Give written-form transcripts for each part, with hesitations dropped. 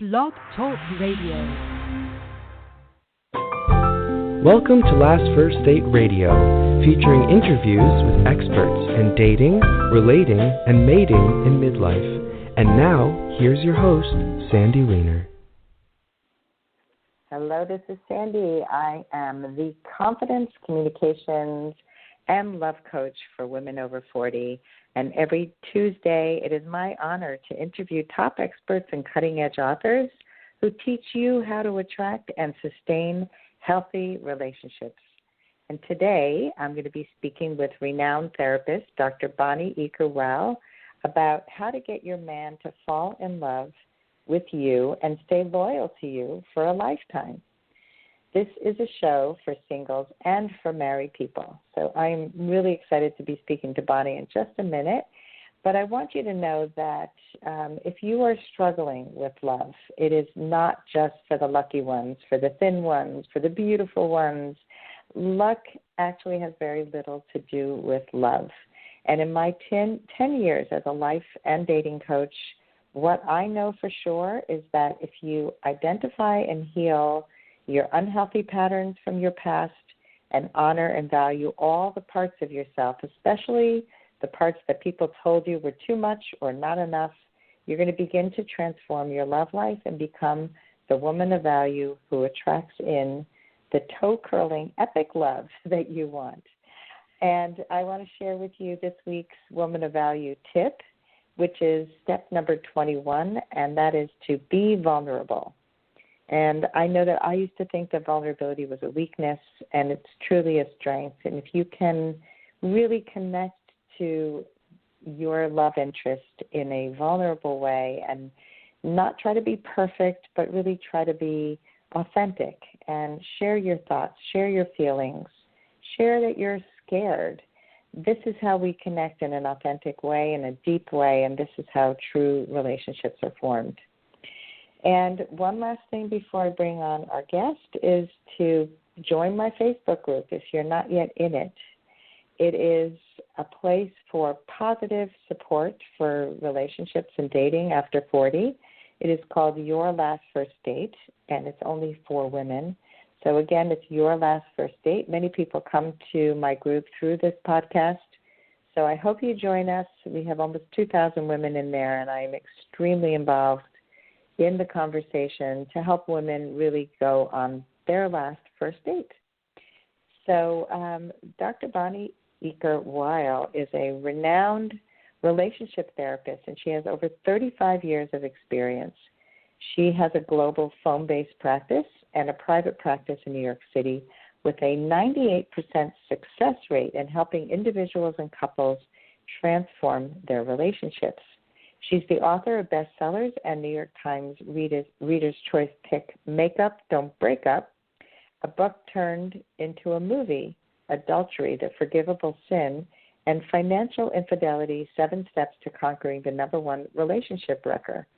Blog Talk Radio. Welcome to Last First Date Radio, featuring interviews with experts in dating, relating, and mating in midlife. And now, here's your host, Sandy Weiner. Hello, this is Sandy. I am the Confidence, Communications, and Love Coach for women over 40. And every Tuesday, it is my honor to interview top experts and cutting-edge authors who teach you how to attract and sustain healthy relationships. And today, I'm going to be speaking with renowned therapist, Dr. Bonnie Eaker Weil, about how to get your man to fall in love with you and stay loyal to you for a lifetime. This is a show for singles and for married people. So I'm really excited to be speaking to Bonnie in just a minute. But I want you to know that if you are struggling with love, it is not just for the lucky ones, for the thin ones, for the beautiful ones. Luck actually has very little to do with love. And in my 10 years as a life and dating coach, what I know for sure is that if you identify and heal your unhealthy patterns from your past and honor and value all the parts of yourself, especially the parts that people told you were too much or not enough, you're going to begin to transform your love life and become the woman of value who attracts in the toe-curling epic love that you want. And I want to share with you this week's Woman of Value tip, which is step number 21, and that is to be vulnerable. And I know that I used to think that vulnerability was a weakness, and it's truly a strength. And if you can really connect to your love interest in a vulnerable way and not try to be perfect, but really try to be authentic and share your thoughts, share your feelings, share that you're scared. This is how we connect in an authentic way, in a deep way, and this is how true relationships are formed. And one last thing before I bring on our guest is to join my Facebook group if you're not yet in it. It is a place for positive support for relationships and dating after 40. It is called Your Last First Date, and it's only for women. So again, it's Your Last First Date. Many people come to my group through this podcast. So I hope you join us. We have almost 2,000 women in there, and I am extremely involved in the conversation to help women really go on their last first date. So Dr. Bonnie Eaker Weil is a renowned relationship therapist, and she has over 35 years of experience. She has a global phone-based practice and a private practice in New York City with a 98% success rate in helping individuals and couples transform their relationships. She's the author of bestsellers and New York Times Reader's Choice pick, Make Up, Don't Break Up, a book turned into a movie, Adultery, The Forgivable Sin, and Financial Infidelity, 7 Steps to Conquering the #1 Relationship Wrecker.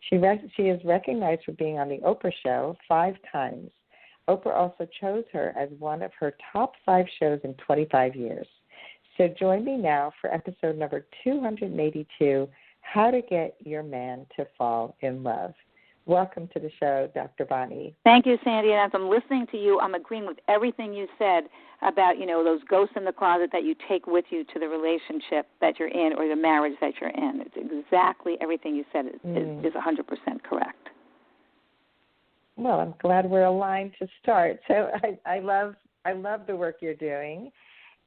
She is recognized for being on the Oprah Show 5 times. Oprah also chose her as one of her top 5 shows in 25 years. So join me now for episode number 282, How to Get Your Man to Fall in Love. Welcome to the show, Dr. Bonnie. Thank you, Sandy. And as I'm listening to you, I'm agreeing with everything you said about, those ghosts in the closet that you take with you to the relationship that you're in or the marriage that you're in. It's exactly everything you said is 100% correct. Well, I'm glad we're aligned to start. So I love the work you're doing.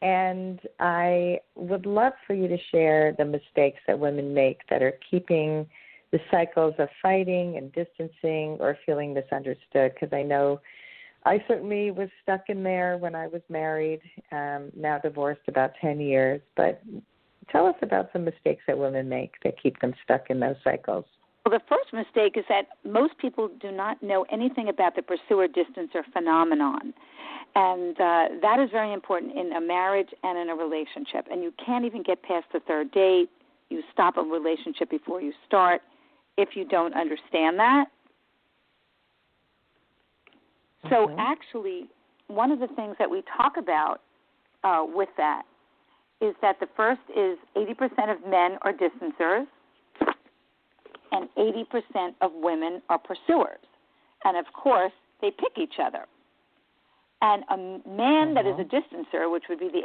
And I would love for you to share the mistakes that women make that are keeping the cycles of fighting and distancing or feeling misunderstood, because I know I certainly was stuck in there when I was married, now divorced about 10 years. But tell us about some mistakes that women make that keep them stuck in those cycles. Well, the first mistake is that most people do not know anything about the pursuer-distancer phenomenon. And that is very important in a marriage and in a relationship. And you can't even get past the 3rd date. You stop a relationship before you start if you don't understand that. So actually, one of the things that we talk about with that is that the first is 80% of men are distancers. and 80% of women are pursuers. And, of course, they pick each other. And a man that is a distancer, which would be the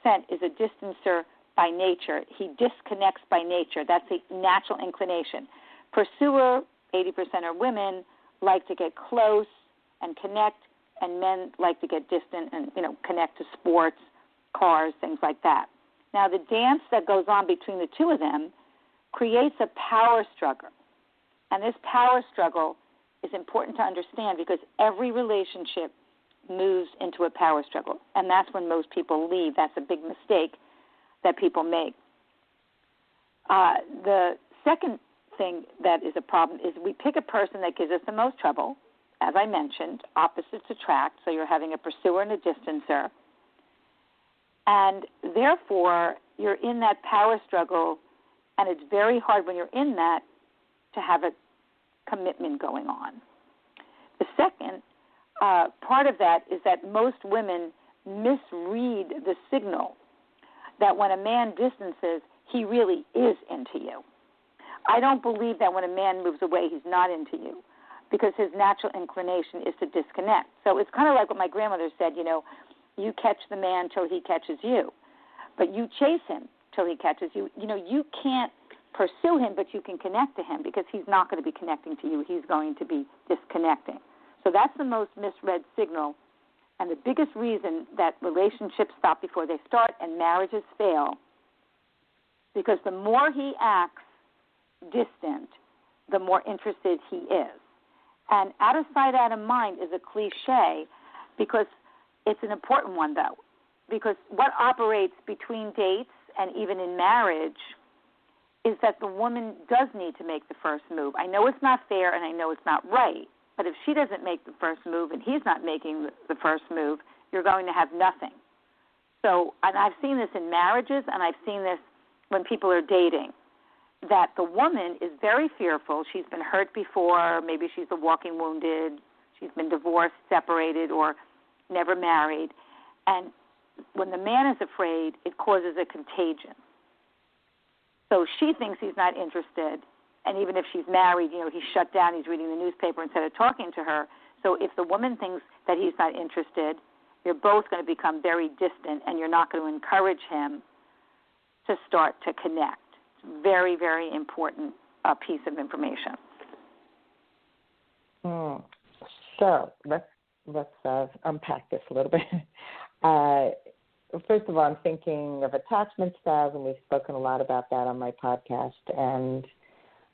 80%, is a distancer by nature. He disconnects by nature. That's a natural inclination. Pursuer, 80% are women, like to get close and connect, and men like to get distant and, connect to sports, cars, things like that. Now, the dance that goes on between the two of them creates a power struggle. And this power struggle is important to understand because every relationship moves into a power struggle. And that's when most people leave. That's a big mistake that people make. The second thing that is a problem is we pick a person that gives us the most trouble. As I mentioned, opposites attract, so you're having a pursuer and a distancer. And therefore, you're in that power struggle, and it's very hard when you're in that to have a commitment going on. The second part of that is that most women misread the signal that when a man distances, he really is into you. I don't believe that when a man moves away, he's not into you because his natural inclination is to disconnect. So it's kind of like what my grandmother said, you catch the man till he catches you, but you chase him till he catches you. You can't pursue him, but you can connect to him because he's not going to be connecting to you. He's going to be disconnecting. So that's the most misread signal and the biggest reason that relationships stop before they start and marriages fail, because the more he acts distant, the more interested he is. And out of sight, out of mind is a cliche because it's an important one, though, because what operates between dates and even in marriage is that the woman does need to make the first move. I know it's not fair and I know it's not right, but if she doesn't make the first move and he's not making the first move, you're going to have nothing. So, and I've seen this in marriages and I've seen this when people are dating, that the woman is very fearful. She's been hurt before. Maybe she's a walking wounded. She's been divorced, separated, or never married. And when the man is afraid, it causes a contagion. So she thinks he's not interested. And even if she's married, he's shut down. He's reading the newspaper instead of talking to her. So if the woman thinks that he's not interested, you're both going to become very distant, and you're not going to encourage him to start to connect. Very, very important piece of information. So let's unpack this a little bit. First of all, I'm thinking of attachment styles, and we've spoken a lot about that on my podcast. And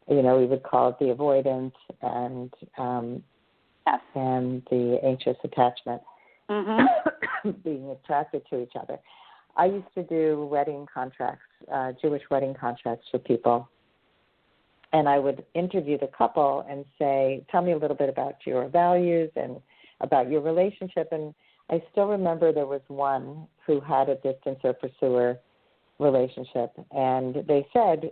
we would call it the avoidant and yes. and the anxious attachment, being attracted to each other. I used to do wedding contracts, Jewish wedding contracts for people, and I would interview the couple and say, tell me a little bit about your values and about your relationship. And I still remember there was one who had a distance or pursuer relationship, and they said,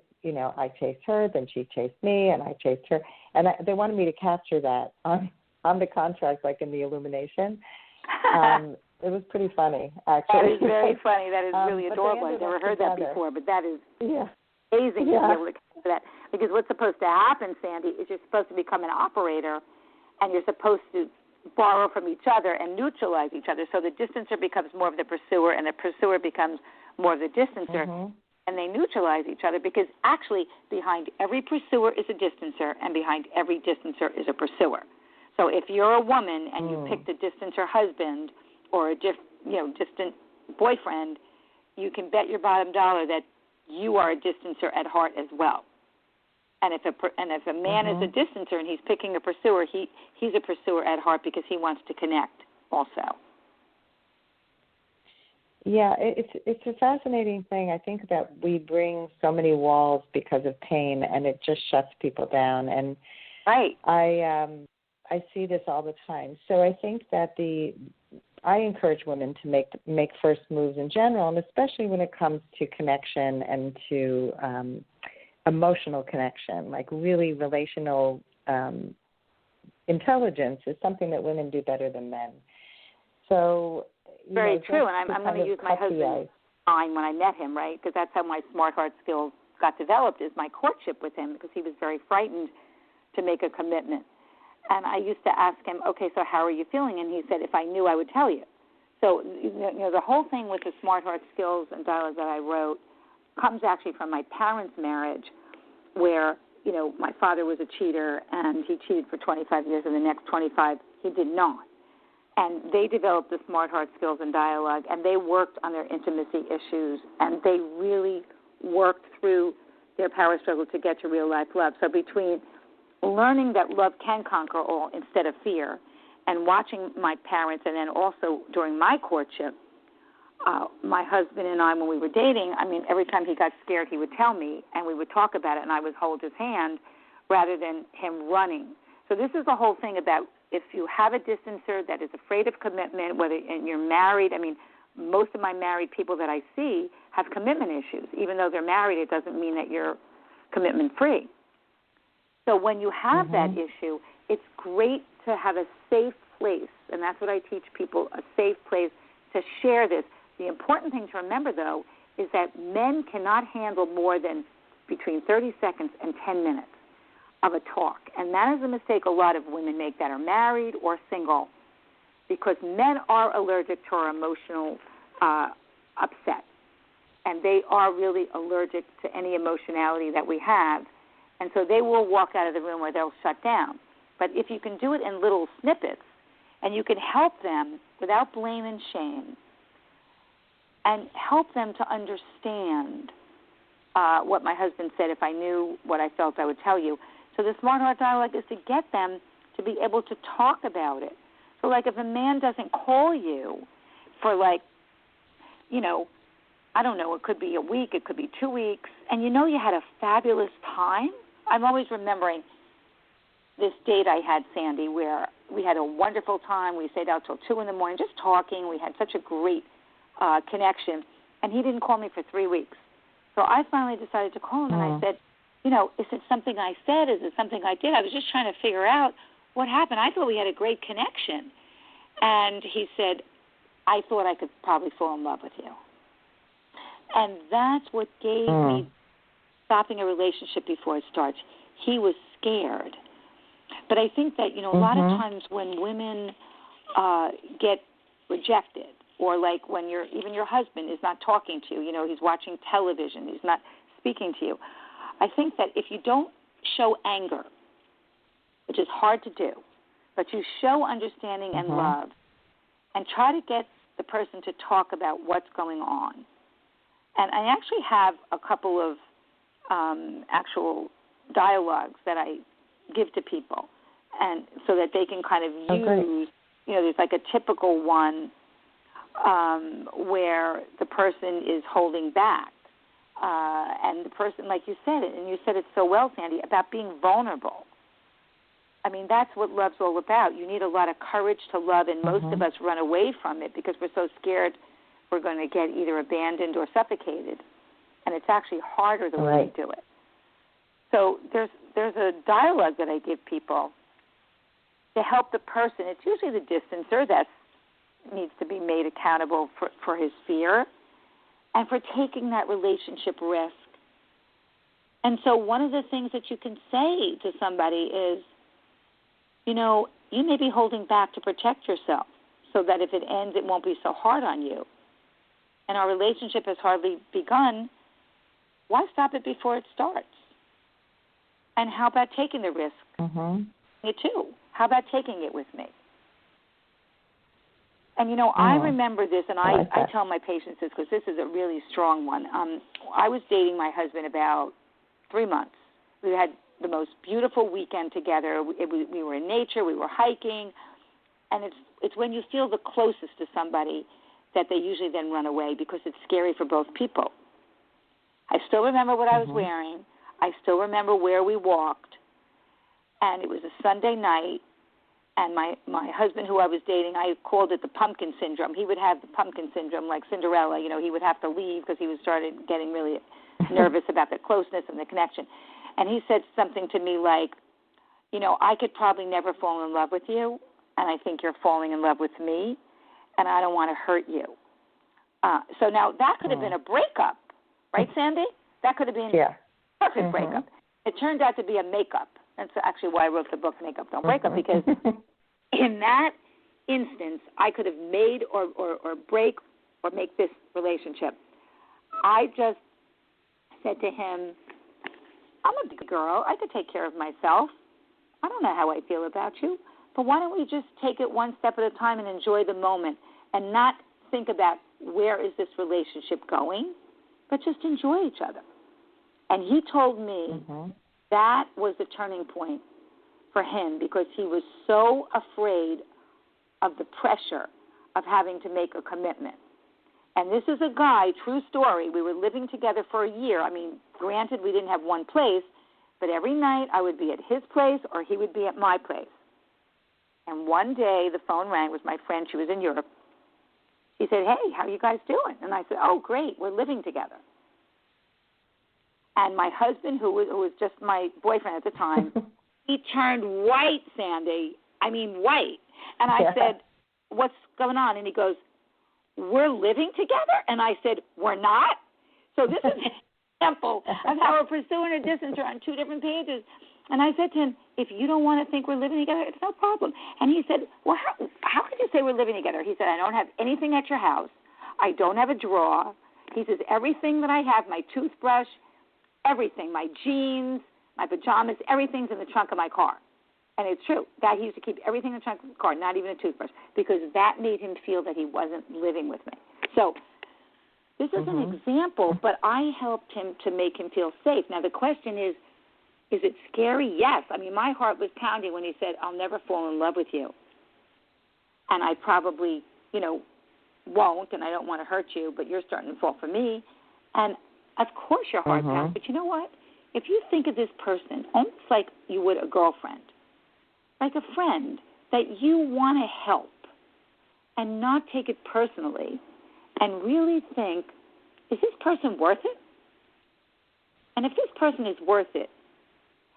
I chased her, then she chased me, and I chased her. And they wanted me to capture that on the contract, like in the illumination. It was pretty funny, actually. That is very funny. That is really adorable. I've never heard that before, but that is amazing to be able to capture that. Because what's supposed to happen, Sandy, is you're supposed to become an operator, and you're supposed to borrow from each other and neutralize each other. So the distancer becomes more of the pursuer, and the pursuer becomes more of the distancer, and they neutralize each other because actually behind every pursuer is a distancer, and behind every distancer is a pursuer. So if you're a woman and you picked a distancer husband or a distant boyfriend, you can bet your bottom dollar that you are a distancer at heart as well. And if a man is a distancer and he's picking a pursuer, he's a pursuer at heart because he wants to connect also. Yeah, it's a fascinating thing. I think that we bring so many walls because of pain, and it just shuts people down. And right. I see this all the time. So I think that I encourage women to make first moves in general, and especially when it comes to connection and to emotional connection, like really relational intelligence is something that women do better than men. So very true, and I'm going to use my husband's line when I met him, right? Because that's how my smart heart skills got developed is my courtship with him, because he was very frightened to make a commitment. And I used to ask him, okay, so how are you feeling? And he said, if I knew, I would tell you. So, the whole thing with the Smart Heart Skills and Dialogue that I wrote comes actually from my parents' marriage, where, my father was a cheater, and he cheated for 25 years, and the next 25 he did not. And they developed the Smart Heart Skills and Dialogue, and they worked on their intimacy issues, and they really worked through their power struggle to get to real-life love. So between learning that love can conquer all instead of fear, and watching my parents, and then also during my courtship, my husband and I, when we were dating, every time he got scared, he would tell me, and we would talk about it, and I would hold his hand rather than him running. So this is the whole thing about if you have a distancer that is afraid of commitment, and you're married. Most of my married people that I see have commitment issues. Even though they're married, it doesn't mean that you're commitment-free. So when you have that issue, it's great to have a safe place, and that's what I teach people, a safe place to share this. The important thing to remember, though, is that men cannot handle more than between 30 seconds and 10 minutes of a talk. And that is a mistake a lot of women make that are married or single, because men are allergic to our emotional upset. And they are really allergic to any emotionality that we have. And so they will walk out of the room or they'll shut down. But if you can do it in little snippets, and you can help them without blame and shame, and help them to understand what my husband said, if I knew what I felt, I would tell you. So the Smart Heart Dialogue is to get them to be able to talk about it. So, like, if a man doesn't call you for, I don't know, it could be a week, it could be 2 weeks, and you had a fabulous time. I'm always remembering this date I had, Sandy, where we had a wonderful time. We stayed out till 2 in the morning just talking. We had such a great connection, and he didn't call me for 3 weeks. So I finally decided to call him, and I said, is it something I said? Is it something I did? I was just trying to figure out what happened. I thought we had a great connection. And he said, I thought I could probably fall in love with you. And that's what gave me stopping a relationship before it starts. He was scared. But I think that, a lot of times when women get rejected, or like when even your husband is not talking to you, he's watching television, he's not speaking to you, I think that if you don't show anger, which is hard to do, but you show understanding and love, and try to get the person to talk about what's going on. And I actually have a couple of actual dialogues that I give to people, and so that they can kind of use, there's like a typical one where the person is holding back. And the person, like you said it, and you said it so well, Sandy, about being vulnerable. That's what love's all about. You need a lot of courage to love, and most of us run away from it because we're so scared we're going to get either abandoned or suffocated. And it's actually harder the way we do it. So there's a dialogue that I give people to help the person. It's usually the distancer that needs to be made accountable for his fear and for taking that relationship risk. And so one of the things that you can say to somebody is, you may be holding back to protect yourself so that if it ends, it won't be so hard on you. And our relationship has hardly begun. Why stop it before it starts? And how about taking the risk? You too. How about taking it with me? And, I remember this, and I tell my patients this because this is a really strong one. I was dating my husband about 3 months. We had the most beautiful weekend together. We were in nature. We were hiking. And it's when you feel the closest to somebody that they usually then run away because it's scary for both people. I still remember what I was wearing. I still remember where we walked. And it was a Sunday night. And my husband, who I was dating, I called it the pumpkin syndrome. He would have the pumpkin syndrome like Cinderella. He would have to leave because he started getting really nervous about the closeness and the connection. And he said something to me like, I could probably never fall in love with you, and I think you're falling in love with me, and I don't want to hurt you. So now that could have been a breakup, right, Sandy? That could have been perfect breakup. It turned out to be a makeup. That's actually why I wrote the book, Make Up, Don't Break Up, because in that instance, I could have made or break or make this relationship. I just said to him, I'm a big girl. I could take care of myself. I don't know how I feel about you, but why don't we just take it one step at a time and enjoy the moment and not think about where is this relationship going, but just enjoy each other. And he told me that was the turning point for him because he was so afraid of the pressure of having to make a commitment. And this is a guy, true story, we were living together for a year. I mean, granted, we didn't have one place, but every night I would be at his place or he would be at my place. And one day the phone rang with my friend. She was in Europe. He said, hey, how are you guys doing? And I said, oh, great, we're living together. And my husband, who was just my boyfriend at the time, he turned white, Sandy. I mean, white. And I said, what's going on? And he goes, we're living together? And I said, we're not? So this is an example of how a pursuer and a distant are on two different pages. And I said to him, if you don't want to think we're living together, it's no problem. And he said, well, how could you say we're living together? He said, I don't have anything at your house. I don't have a drawer. He says, everything that I have, my toothbrush, everything, my jeans, my pajamas, everything's in the trunk of my car. And it's true. That he used to keep everything in the trunk of the car, not even a toothbrush, because that made him feel that he wasn't living with me. So this is an example, but I helped him to make him feel safe. Now, the question is it scary? Yes. I mean, my heart was pounding when he said, I'll never fall in love with you. And I probably, won't, and I don't want to hurt you, but you're starting to fall for me. And, of course, your heart pounds. But you know what? If you think of this person almost like you would a girlfriend, like a friend that you want to help and not take it personally and really think, is this person worth it? And if this person is worth it,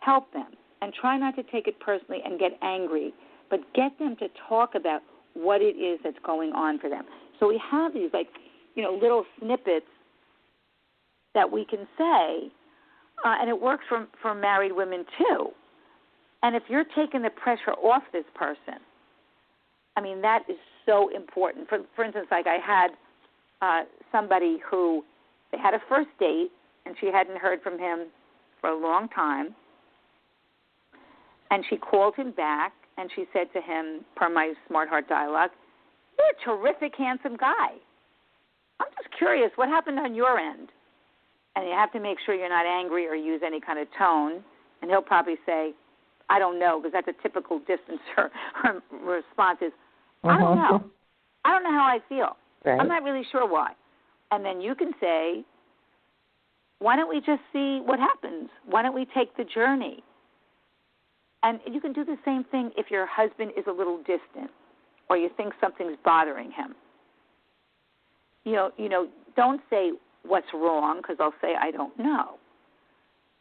help them and try not to take it personally and get angry, but get them to talk about what it is that's going on for them. So we have these, little snippets that we can say, and it works for married women too. And if you're taking the pressure off this person, I mean, that is so important. For instance, like I had somebody who, they had a first date, and she hadn't heard from him for a long time. And she called him back, and she said to him, per my Smart Heart dialogue, you're a terrific, handsome guy. I'm just curious, what happened on your end? And you have to make sure you're not angry or use any kind of tone. And he'll probably say, I don't know, because that's a typical distancer response is, I don't know. I don't know how I feel. Right. I'm not really sure why. And then you can say, why don't we just see what happens? Why don't we take the journey? And you can do the same thing if your husband is a little distant or you think something's bothering him. Don't say what's wrong, because I'll say I don't know.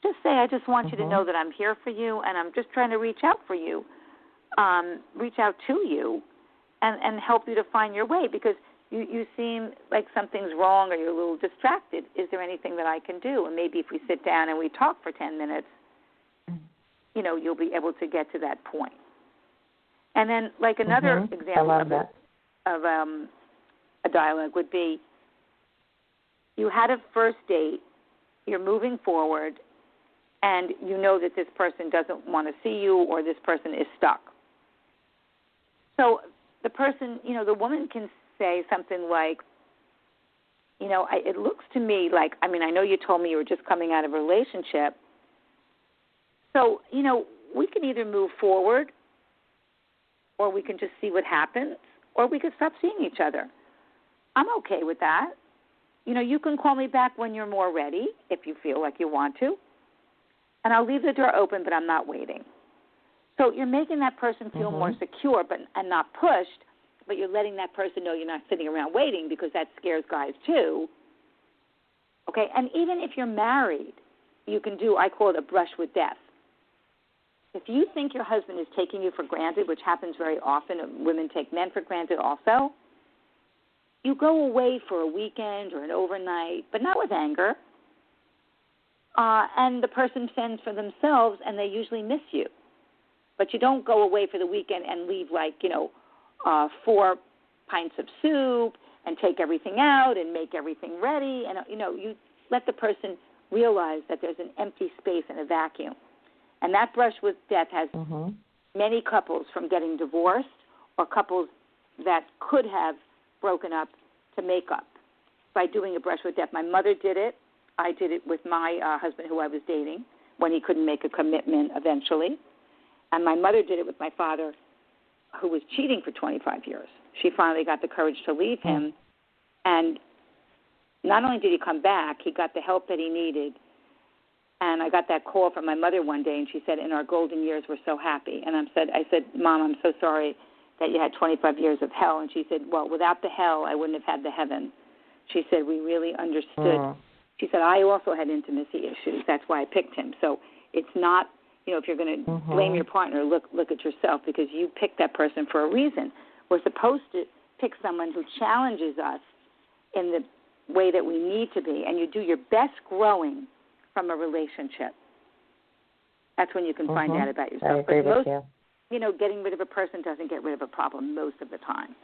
Just say, I just want you to know that I'm here for you, and I'm just trying to reach out for you, reach out to you, and help you to find your way, because you seem like something's wrong or you're a little distracted. Is there anything that I can do? And maybe if we sit down and we talk for 10 minutes, you'll be able to get to that point. And then, like another example of a dialogue would be, you had a first date, you're moving forward, and you know that this person doesn't want to see you or this person is stuck. So the person, the woman can say something like, it looks to me like, I know you told me you were just coming out of a relationship. So, we can either move forward or we can just see what happens, or we could stop seeing each other. I'm okay with that. You can call me back when you're more ready, if you feel like you want to. And I'll leave the door open, but I'm not waiting. So you're making that person feel more secure and not pushed, but you're letting that person know you're not sitting around waiting, because that scares guys too. Okay? And even if you're married, you can do, I call it a brush with death. If you think your husband is taking you for granted, which happens very often, and women take men for granted also, you go away for a weekend or an overnight, but not with anger. and the person fends for themselves, and they usually miss you. But you don't go away for the weekend and leave 4 pints of soup and take everything out and make everything ready. And, you let the person realize that there's an empty space and a vacuum. And that brush with death has many couples from getting divorced or couples that could have broken up to make up by doing a brush with death. My mother did it. I did it with my husband who I was dating when he couldn't make a commitment eventually. And my mother did it with my father who was cheating for 25 years. She finally got the courage to leave him. And not only did he come back, he got the help that he needed. And I got that call from my mother one day, and she said, in our golden years, we're so happy. And I said, Mom, I'm so sorry that you had 25 years of hell. And she said, well, without the hell, I wouldn't have had the heaven. She said, we really understood. She said, I also had intimacy issues. That's why I picked him. So it's not, if you're going to blame your partner, look at yourself, because you picked that person for a reason. We're supposed to pick someone who challenges us in the way that we need to be, and you do your best growing from a relationship. That's when you can find out about yourself. I agree with you. Getting rid of a person doesn't get rid of a problem most of the time.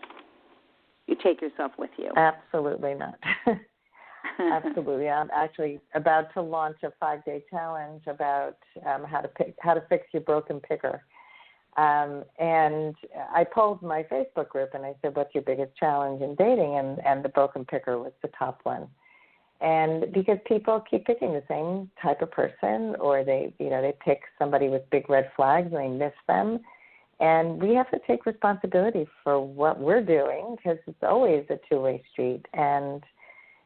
You take yourself with you. Absolutely not. Absolutely. I'm actually about to launch a 5-day challenge about how to fix your broken picker. And I polled my Facebook group and I said, what's your biggest challenge in dating? And the broken picker was the top one. And because people keep picking the same type of person, or they pick somebody with big red flags and they miss them. And we have to take responsibility for what we're doing, because it's always a two-way street. And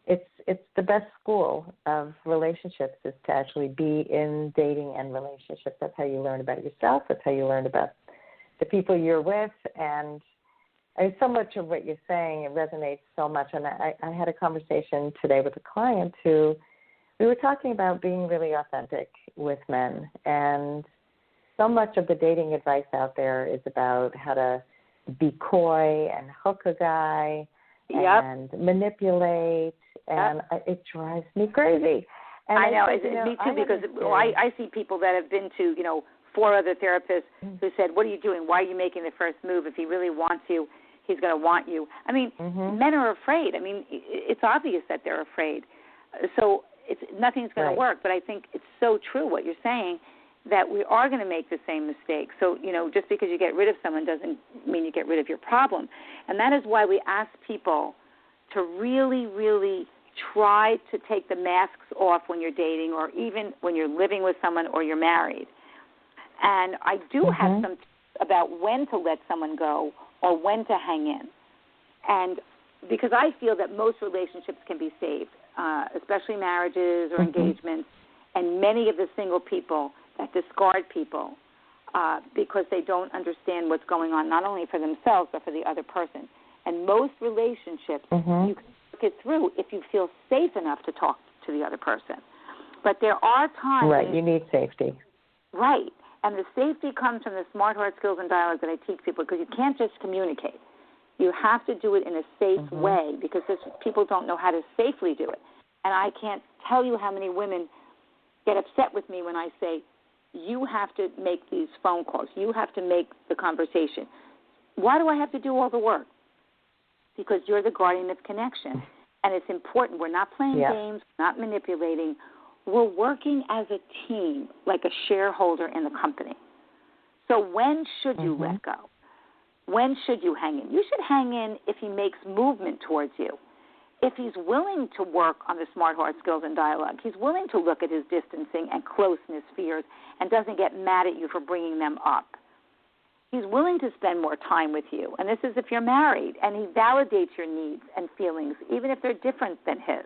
it's the best school of relationships is to actually be in dating and relationships. That's how you learn about yourself. That's how you learn about the people you're with. And so much of what you're saying, it resonates so much. And I had a conversation today with a client who we were talking about being really authentic with men. And so much of the dating advice out there is about how to be coy and hook a guy and manipulate. And it drives me crazy. And I know. Me too, because I see people that have been to, 4 other therapists who said, what are you doing? Why are you making the first move? If he really wants you, he's going to want you. I mean, men are afraid. I mean, it's obvious that they're afraid. So nothing's going to work. But I think it's so true what you're saying, that we are going to make the same mistake. So, just because you get rid of someone doesn't mean you get rid of your problem. And that is why we ask people to really, really try to take the masks off when you're dating, or even when you're living with someone or you're married. And I do have some tips about when to let someone go or when to hang in. And because I feel that most relationships can be saved, especially marriages or engagements, and many of the single people that discard people because they don't understand what's going on, not only for themselves but for the other person. And most relationships, you can work it through if you feel safe enough to talk to the other person. But there are times... Right, you need safety. Right. And the safety comes from the smart heart skills and dialogue that I teach people, because you can't just communicate. You have to do it in a safe way, because people don't know how to safely do it. And I can't tell you how many women get upset with me when I say, you have to make these phone calls. You have to make the conversation. Why do I have to do all the work? Because you're the guardian of connection. And it's important. We're not playing games, not manipulating. We're working as a team, like a shareholder in the company. So when should you let go? When should you hang in? You should hang in if he makes movement towards you. If he's willing to work on the smart heart skills and dialogue, he's willing to look at his distancing and closeness fears and doesn't get mad at you for bringing them up. He's willing to spend more time with you, and this is if you're married, and he validates your needs and feelings, even if they're different than his.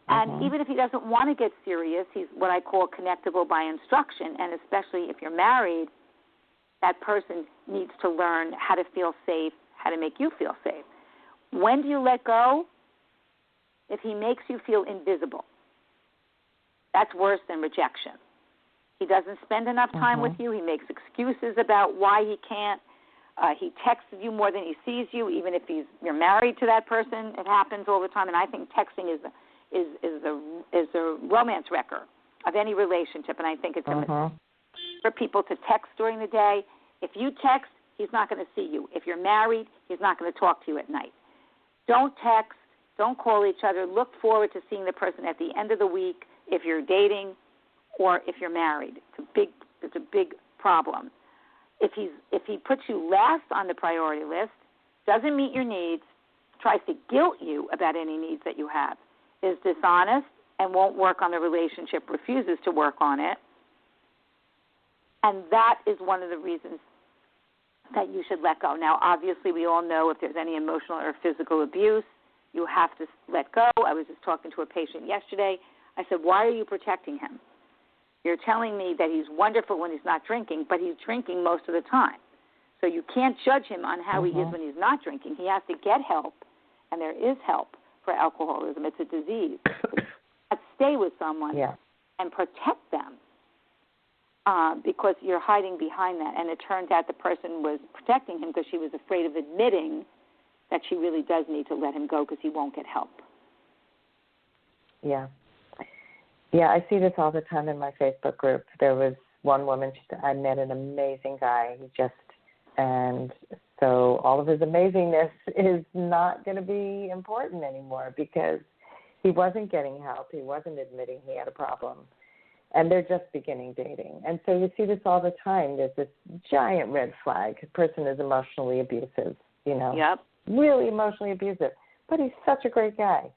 And even if he doesn't want to get serious, he's what I call connectable by instruction, and especially if you're married, that person needs to learn how to feel safe, how to make you feel safe. When do you let go? If he makes you feel invisible. That's worse than rejection. He doesn't spend enough time with you. He makes excuses about why he can't. He texts you more than he sees you, even if you're married to that person. It happens all the time, and I think texting is is the romance wrecker of any relationship, and I think it's a mistake for people to text during the day. If you text, he's not going to see you. If you're married, he's not going to talk to you at night. Don't text. Don't call each other. Look forward to seeing the person at the end of the week if you're dating or if you're married. It's a big problem. If he puts you last on the priority list, doesn't meet your needs, tries to guilt you about any needs that you have, is dishonest and won't work on the relationship, refuses to work on it, and that is one of the reasons that you should let go. Now, obviously, we all know if there's any emotional or physical abuse, you have to let go. I was just talking to a patient yesterday. I said, why are you protecting him? You're telling me that he's wonderful when he's not drinking, but he's drinking most of the time. So you can't judge him on how he is when he's not drinking. He has to get help, and there is help for alcoholism. It's a disease. Stay with someone and protect them because you're hiding behind that. And it turns out the person was protecting him because she was afraid of admitting that she really does need to let him go because he won't get help. Yeah. Yeah, I see this all the time in my Facebook group. There was one woman, I met an amazing guy. And so all of his amazingness is not going to be important anymore because he wasn't getting help. He wasn't admitting he had a problem. And they're just beginning dating. And so you see this all the time. There's this giant red flag. A person is emotionally abusive, really emotionally abusive. But he's such a great guy.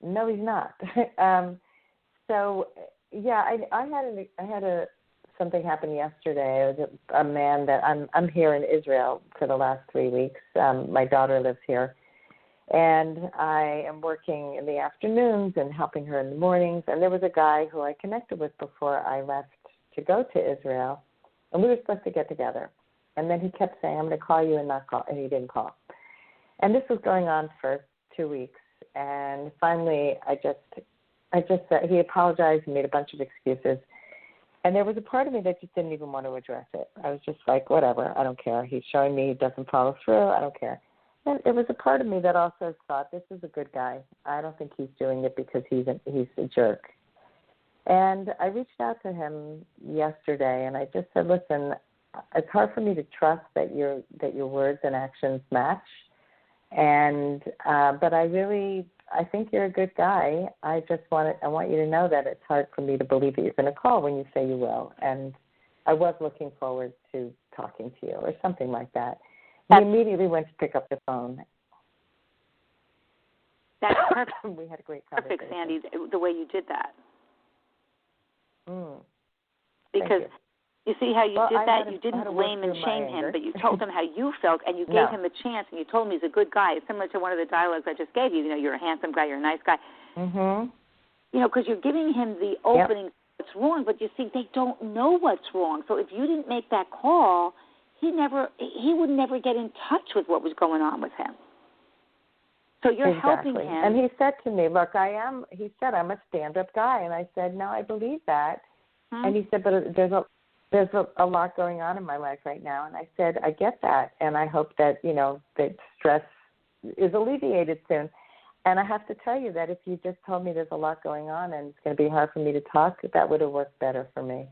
No, he's not. I had something happen yesterday. It was a man that I'm here in Israel for the last 3 weeks. My daughter lives here. And I am working in the afternoons and helping her in the mornings. And there was a guy who I connected with before I left to go to Israel. And we were supposed to get together. And then he kept saying, I'm going to call you and not call. And he didn't call. And this was going on for 2 weeks. And finally, I just said, he apologized and made a bunch of excuses. And there was a part of me that just didn't even want to address it. I was just like, whatever, I don't care. He's showing me he doesn't follow through. I don't care. And there was a part of me that also thought, this is a good guy. I don't think he's doing it because he's a jerk. And I reached out to him yesterday, and I just said, listen, it's hard for me to trust that your words and actions match. And but I think you're a good guy. I want you to know that it's hard for me to believe that you're going to call when you say you will. And I was looking forward to talking to you or something like that. He immediately went to pick up the phone. That's perfect. We had a great conversation. Perfect, Sandy, the way you did that. Because you see how you did that? You didn't blame and shame him, but you told him how you felt, and you gave him a chance, and you told him he's a good guy. It's similar to one of the dialogues I just gave you. You're a handsome guy, you're a nice guy. Because you're giving him the opening what's wrong, but you see, they don't know what's wrong. So if you didn't make that call, he would never get in touch with what was going on with him. So you're helping him. And he said to me, look, I'm a stand-up guy. And I said, no, I believe that. And he said, but there's a lot going on in my life right now. And I said, I get that. And I hope that, that stress is alleviated soon. And I have to tell you that if you just told me there's a lot going on and it's going to be hard for me to talk, that would have worked better for me.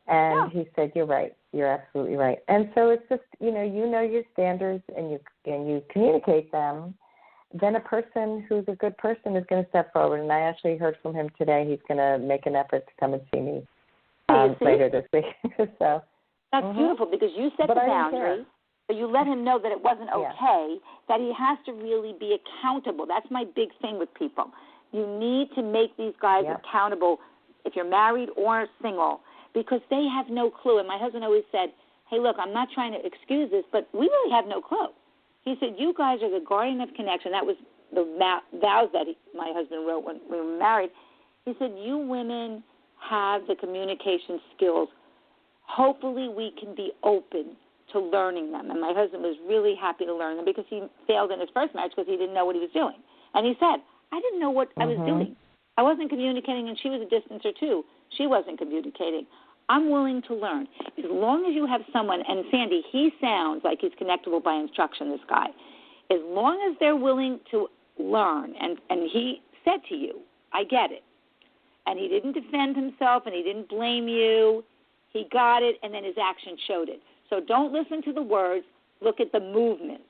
And he said, you're right. You're absolutely right. And so it's just, you know your standards and you communicate them. Then a person who's a good person is going to step forward. And I actually heard from him today. He's going to make an effort to come and see me later this week. So that's beautiful because you set the boundary. But you let him know that it wasn't okay, that he has to really be accountable. That's my big thing with people. You need to make these guys accountable if you're married or single because they have no clue. And my husband always said, hey, look, I'm not trying to excuse this, but we really have no clue. He said, you guys are the guardian of connection. That was the vows that my husband wrote when we were married. He said, you women have the communication skills. Hopefully we can be open to learning them. And my husband was really happy to learn them because he failed in his first marriage because he didn't know what he was doing. And he said, I didn't know what I was doing. I wasn't communicating, and she was a distancer too. She wasn't communicating. I'm willing to learn. As long as you have someone, and Sandy, he sounds like he's connectable by instruction, this guy. As long as they're willing to learn, and he said to you, I get it. And he didn't defend himself, and he didn't blame you. He got it, and then his action showed it. So don't listen to the words. Look at the movement.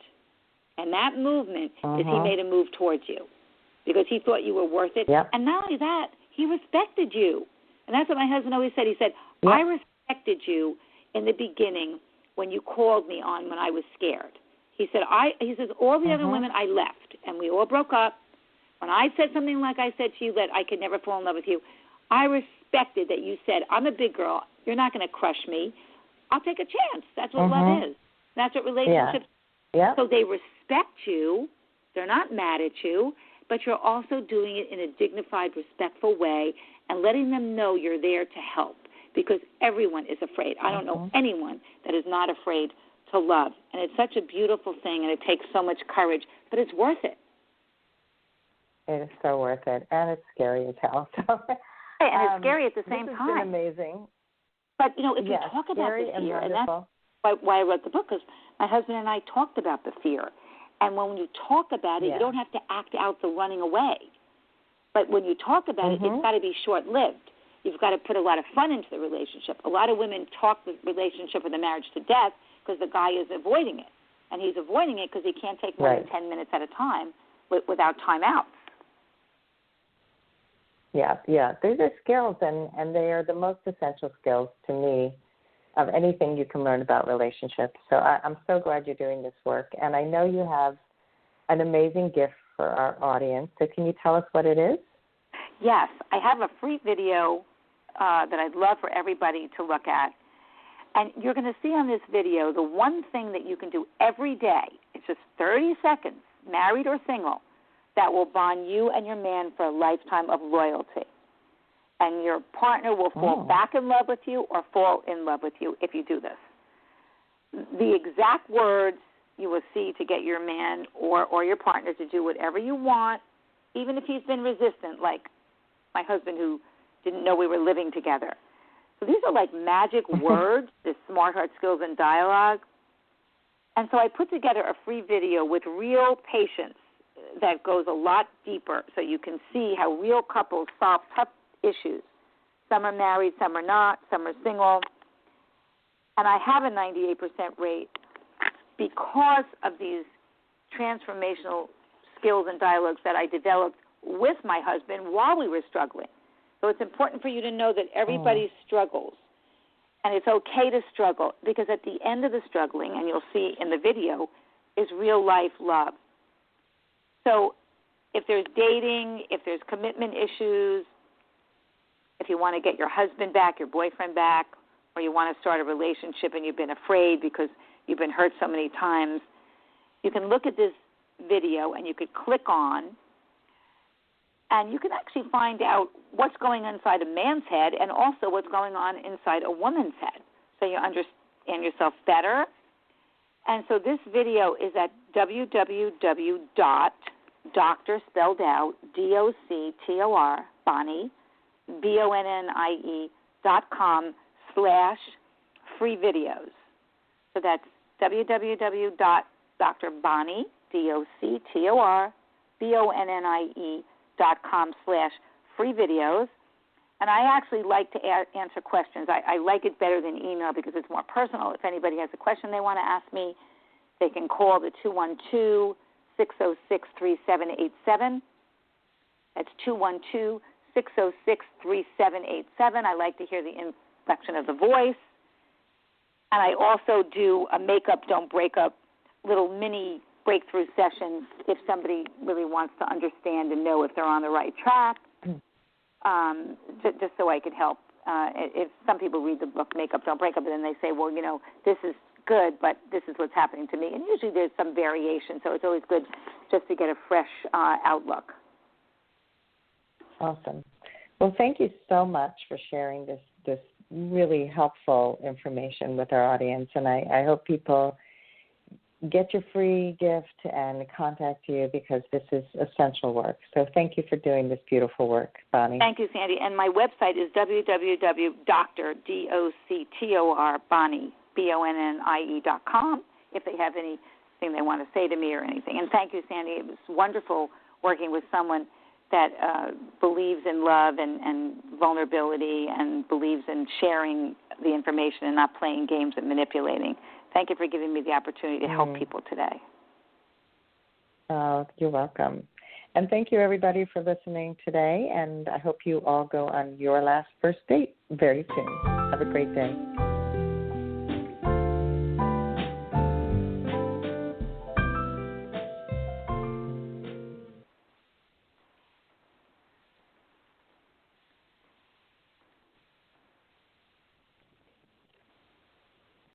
And that movement is he made a move towards you because he thought you were worth it. Yep. And not only that, he respected you. And that's what my husband always said. He said, I respected you in the beginning when you called me on when I was scared. He says, all the other women I left, and we all broke up. When I said something like I said to you that I could never fall in love with you, I respected that you said, I'm a big girl. You're not going to crush me. I'll take a chance. That's what love is. That's what relationships Yeah. So they respect you. They're not mad at you, but you're also doing it in a dignified, respectful way and letting them know you're there to help because everyone is afraid. I don't know anyone that is not afraid to love. And it's such a beautiful thing, and it takes so much courage, but it's worth it. It is so worth it, and it's scary as hell. So, and it's scary at the same this time. It's been amazing. But, if you talk about the fear, and that's why I wrote the book, because my husband and I talked about the fear. And when you talk about it, you don't have to act out the running away. But when you talk about it, it's got to be short-lived. You've got to put a lot of fun into the relationship. A lot of women talk the relationship or the marriage to death because the guy is avoiding it. And he's avoiding it because he can't take more than 10 minutes at a time without time out. Yeah. These are skills, and they are the most essential skills to me of anything you can learn about relationships. So I'm so glad you're doing this work. And I know you have an amazing gift for our audience. So can you tell us what it is? Yes. I have a free video that I'd love for everybody to look at. And you're going to see on this video the one thing that you can do every day. It's just 30 seconds, married or single, that will bond you and your man for a lifetime of loyalty. And your partner will fall back in love with you or fall in love with you if you do this. The exact words you will see to get your man or your partner to do whatever you want, even if he's been resistant, like my husband who didn't know we were living together. So these are like magic words, this Smart Heart Skills and Dialogue. And so I put together a free video with real patience that goes a lot deeper so you can see how real couples solve tough issues. Some are married, some are not, some are single. And I have a 98% rate because of these transformational skills and dialogues that I developed with my husband while we were struggling. So it's important for you to know that everybody struggles. And it's okay to struggle because at the end of the struggling, and you'll see in the video, is real life love. So if there's dating, if there's commitment issues, if you want to get your husband back, your boyfriend back, or you want to start a relationship and you've been afraid because you've been hurt so many times, you can look at this video and you could click on, and you can actually find out what's going on inside a man's head and also what's going on inside a woman's head, so you understand yourself better. And so this video is at www.doctor, spelled out, D-O-C-T-O-R, Bonnie, BONNIE.com/free videos. So that's www.drbonnie, D-O-C-T-O-R, BONNIE.com/free videos. And I actually like to answer questions. I like it better than email because it's more personal. If anybody has a question they want to ask me, they can call the 212-606-3787. That's 212-606-3787. I like to hear the inflection of the voice. And I also do a Makeup, Don't Break Up little mini breakthrough sessions if somebody really wants to understand and know if they're on the right track, just so I could help. If some people read the book Makeup, Don't Break Up, and then they say, well, this is good, but this is what's happening to me. And usually there's some variation, so it's always good just to get a fresh outlook. Awesome. Well, thank you so much for sharing this really helpful information with our audience, and I hope people get your free gift and contact you because this is essential work. So thank you for doing this beautiful work, Bonnie. Thank you, Sandy. And my website is www.Bonnie, BONNIE.com, if they have anything they want to say to me or anything. And thank you, Sandy. It was wonderful working with someone believes in love and vulnerability and believes in sharing the information and not playing games and manipulating. Thank you for giving me the opportunity to help people today. Oh, you're welcome. And thank you, everybody, for listening today, and I hope you all go on your last first date very soon. Have a great day.